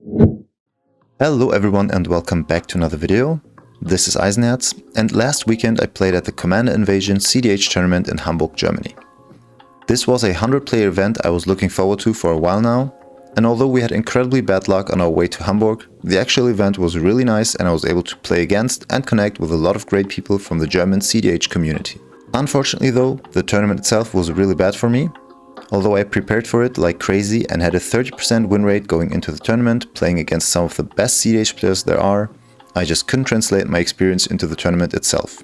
Hello everyone and welcome back to another video. This is Eisenherz, and last weekend I played at the Commander Invasion cEDH tournament in Hamburg, Germany. This was a 100-player event I was looking forward to for a while now, and although we had incredibly bad luck on our way to Hamburg, the actual event was really nice and I was able to play against and connect with a lot of great people from the German cEDH community. Unfortunately though, the tournament itself was really bad for me. Although I prepared for it like crazy and had a 30% win rate going into the tournament, playing against some of the best cEDH players there are, I just couldn't translate my experience into the tournament itself.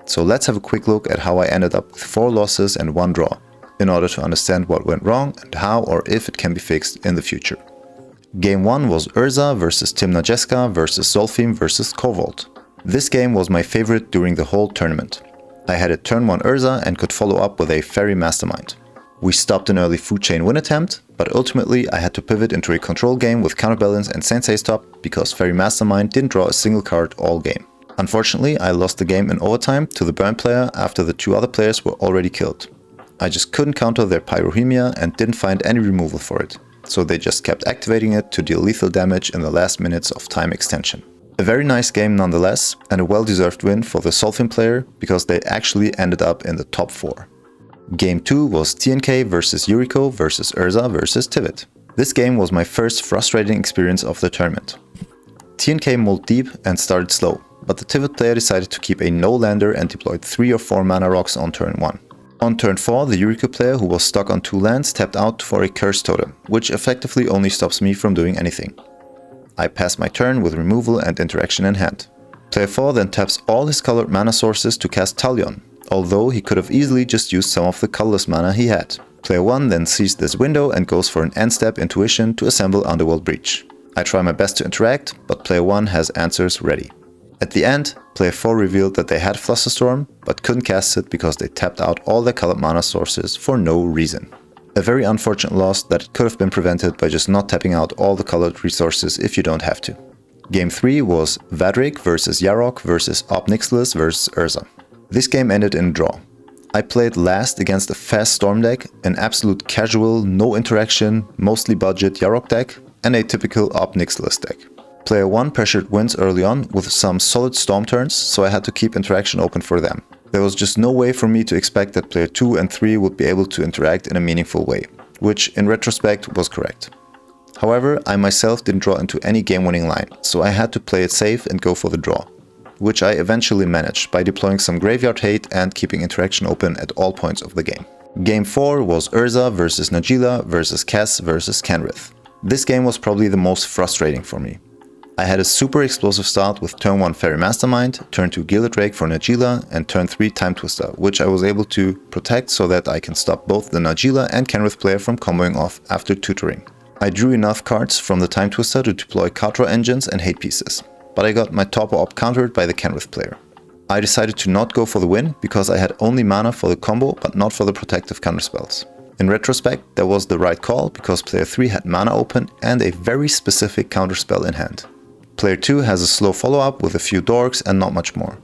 So let's have a quick look at how I ended up with 4 losses and 1 draw, in order to understand what went wrong and how or if it can be fixed in the future. Game 1 was Urza versus Tim Najeska versus Zolfim versus Kovold. This game was my favorite during the whole tournament. I had a turn 1 Urza and could follow up with a Fairy Mastermind. We stopped an early food chain win attempt, but ultimately I had to pivot into a control game with Counterbalance and Sensei Stop because Fairy Mastermind didn't draw a single card all game. Unfortunately, I lost the game in overtime to the burn player after the 2 other players were already killed. I just couldn't counter their Pyrohemia and didn't find any removal for it, so they just kept activating it to deal lethal damage in the last minutes of time extension. A very nice game nonetheless, and a well-deserved win for the Zolfim player because they actually ended up in the top 4. Game 2 was TNK versus Yuriko versus Urza versus Tivit. This game was my first frustrating experience of the tournament. TNK mulled deep and started slow, but the Tivit player decided to keep a no-lander and deployed 3 or 4 mana rocks on turn 1. On turn 4, the Yuriko player, who was stuck on 2 lands, tapped out for a Curse Totem, which effectively only stops me from doing anything. I pass my turn with removal and interaction in hand. Player 4 then taps all his colored mana sources to cast Talion, although he could have easily just used some of the colorless mana he had. Player 1 then sees this window and goes for an end-step intuition to assemble Underworld Breach. I try my best to interact, but player 1 has answers ready. At the end, player 4 revealed that they had Flusterstorm, but couldn't cast it because they tapped out all their colored mana sources for no reason. A very unfortunate loss that could have been prevented by just not tapping out all the colored resources if you don't have to. Game 3 was Vadrik versus Yarok versus Obnixilis versus Urza. This game ended in a draw. I played last against a fast Storm deck, an absolute casual, no interaction, mostly budget Yarok deck, and a typical Obnixilis deck. Player 1 pressured wins early on with some solid Storm turns, so I had to keep interaction open for them. There was just no way for me to expect that player 2 and 3 would be able to interact in a meaningful way, which in retrospect was correct. However, I myself didn't draw into any game-winning line, so I had to play it safe and go for the draw, which I eventually managed by deploying some Graveyard Hate and keeping interaction open at all points of the game. Game 4 was Urza versus Najila versus Cass versus Kenrith. This game was probably the most frustrating for me. I had a super explosive start with turn 1 Fairy Mastermind, turn 2 Gilded Drake for Najila, and turn 3 Time Twister, which I was able to protect so that I can stop both the Najila and Kenrith player from comboing off after tutoring. I drew enough cards from the Time Twister to deploy Card Draw Engines and Hate Pieces, but I got my top op countered by the Kenrith player. I decided to not go for the win because I had only mana for the combo but not for the protective counterspells. In retrospect, that was the right call because player 3 had mana open and a very specific counterspell in hand. Player 2 has a slow follow-up with a few dorks and not much more.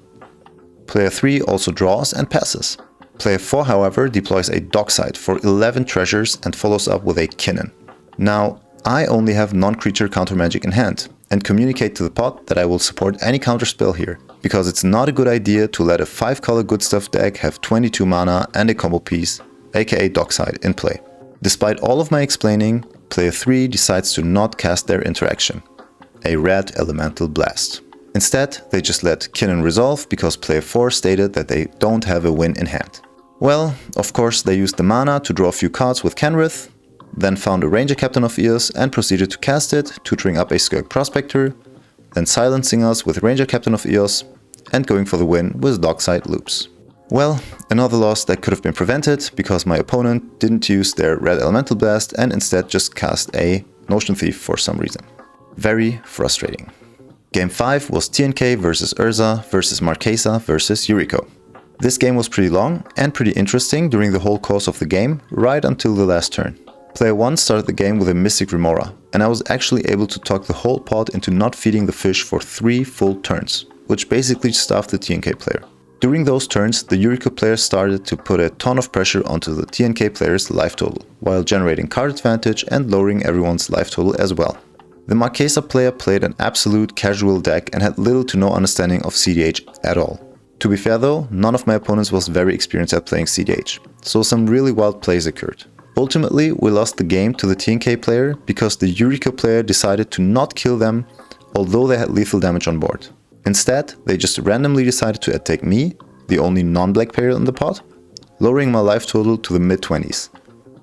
Player 3 also draws and passes. Player 4, however, deploys a Dockside for 11 treasures and follows up with a Kinnan. Now, I only have non-creature counter magic in hand, and communicate to the pot that I will support any counterspell here, because it's not a good idea to let a 5-color good stuff deck have 22 mana and a combo piece, aka Dockside, in play. Despite all of my explaining, player 3 decides to not cast their interaction, a red Elemental Blast. Instead, they just let Kinnan resolve because player 4 stated that they don't have a win in hand. Well, of course they used the mana to draw a few cards with Kenrith, then found a Ranger Captain of Eos and proceeded to cast it, tutoring up a Skirk Prospector, then silencing us with Ranger Captain of Eos, and going for the win with Dockside Loops. Well, another loss that could have been prevented because my opponent didn't use their red Elemental Blast and instead just cast a Notion Thief for some reason. Very frustrating. Game 5 was TNK versus Urza versus Marquesa versus Yuriko. This game was pretty long and pretty interesting during the whole course of the game, right until the last turn. Player 1 started the game with a Mystic Remora, and I was actually able to talk the whole pot into not feeding the fish for 3 full turns, which basically stuffed the TNK player. During those turns, the Yuriko player started to put a ton of pressure onto the TNK player's life total, while generating card advantage and lowering everyone's life total as well. The Marquesa player played an absolute casual deck and had little to no understanding of cEDH at all. To be fair though, none of my opponents was very experienced at playing cEDH, so some really wild plays occurred. Ultimately, we lost the game to the TNK player because the Yuriko player decided to not kill them, although they had lethal damage on board. Instead, they just randomly decided to attack me, the only non-black player in the pot, lowering my life total to the mid-20s.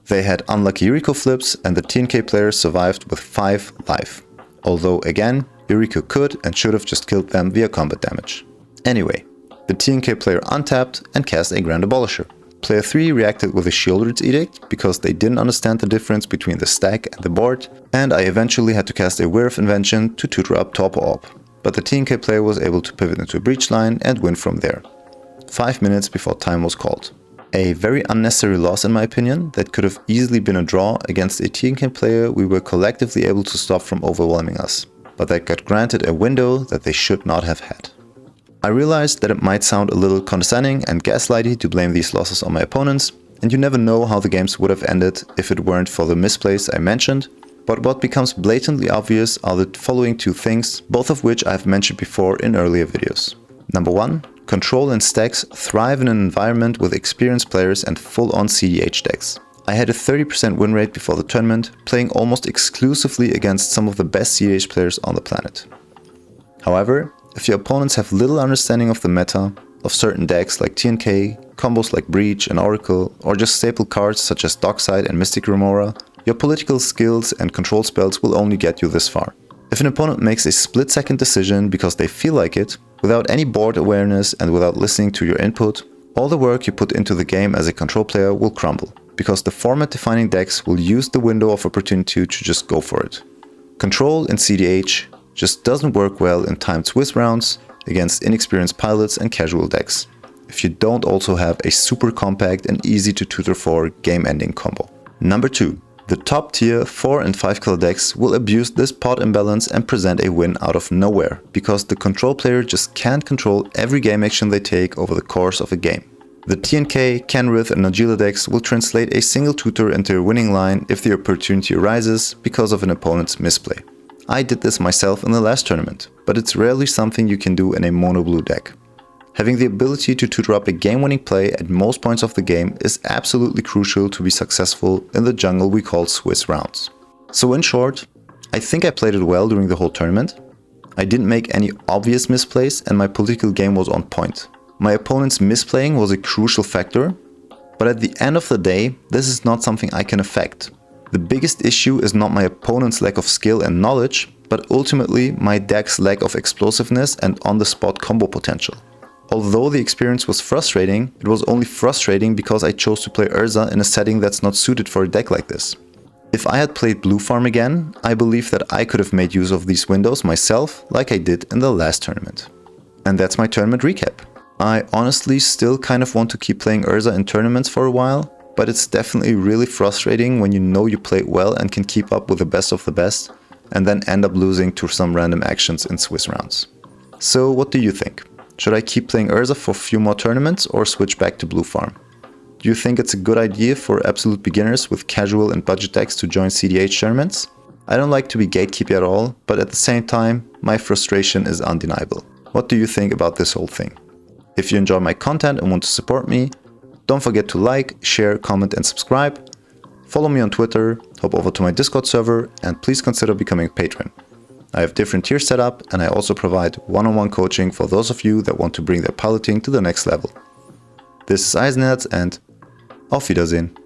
They had unlucky Yuriko flips and the TNK player survived with 5 life. Although again, Yuriko could and should have just killed them via combat damage. Anyway, the TNK player untapped and cast a Grand Abolisher. Player 3 reacted with a Shieldred's Edict because they didn't understand the difference between the stack and the board, and I eventually had to cast a Weir of Invention to tutor up top orb. But the TNK player was able to pivot into a breach line and win from there. 5 minutes before time was called. A very unnecessary loss in my opinion, that could have easily been a draw against a TNK player we were collectively able to stop from overwhelming us, but that got granted a window that they should not have had. I realized that it might sound a little condescending and gaslighty to blame these losses on my opponents, and you never know how the games would have ended if it weren't for the misplays I mentioned, but what becomes blatantly obvious are the following 2 things, both of which I've mentioned before in earlier videos. Number 1. Control and stacks thrive in an environment with experienced players and full-on cEDH decks. I had a 30% win rate before the tournament, playing almost exclusively against some of the best cEDH players on the planet. However, if your opponents have little understanding of the meta, of certain decks like TNK, combos like Breach and Oracle, or just staple cards such as Dockside and Mystic Remora, your political skills and control spells will only get you this far. If an opponent makes a split-second decision because they feel like it, without any board awareness and without listening to your input, all the work you put into the game as a control player will crumble, because the format-defining decks will use the window of opportunity to just go for it. Control in cEDH just doesn't work well in timed Swiss rounds against inexperienced pilots and casual decks, if you don't also have a super compact and easy to tutor for game-ending combo. Number 2. The top tier 4 and 5 color decks will abuse this pot imbalance and present a win out of nowhere, because the control player just can't control every game action they take over the course of a game. The TNK, Kenrith and Najila decks will translate a single tutor into a winning line if the opportunity arises because of an opponent's misplay. I did this myself in the last tournament, but it's rarely something you can do in a mono blue deck. Having the ability to tutor up a game-winning play at most points of the game is absolutely crucial to be successful in the jungle we call Swiss rounds. So in short, I think I played it well during the whole tournament. I didn't make any obvious misplays and my political game was on point. My opponent's misplaying was a crucial factor, but at the end of the day, this is not something I can affect. The biggest issue is not my opponent's lack of skill and knowledge, but ultimately my deck's lack of explosiveness and on-the-spot combo potential. Although the experience was frustrating, it was only frustrating because I chose to play Urza in a setting that's not suited for a deck like this. If I had played Blue Farm again, I believe that I could have made use of these windows myself like I did in the last tournament. And that's my tournament recap. I honestly still kind of want to keep playing Urza in tournaments for a while, but it's definitely really frustrating when you know you played well and can keep up with the best of the best, and then end up losing to some random actions in Swiss rounds. So what do you think? Should I keep playing Urza for a few more tournaments or switch back to Blue Farm? Do you think it's a good idea for absolute beginners with casual and budget decks to join cEDH tournaments? I don't like to be gatekeeper at all, but at the same time, my frustration is undeniable. What do you think about this whole thing? If you enjoy my content and want to support me, don't forget to like, share, comment and subscribe. Follow me on Twitter, hop over to my Discord server, and please consider becoming a patron. I have different tiers set up, and I also provide one-on-one coaching for those of you that want to bring their piloting to the next level. This is Eisenherz and auf Wiedersehen.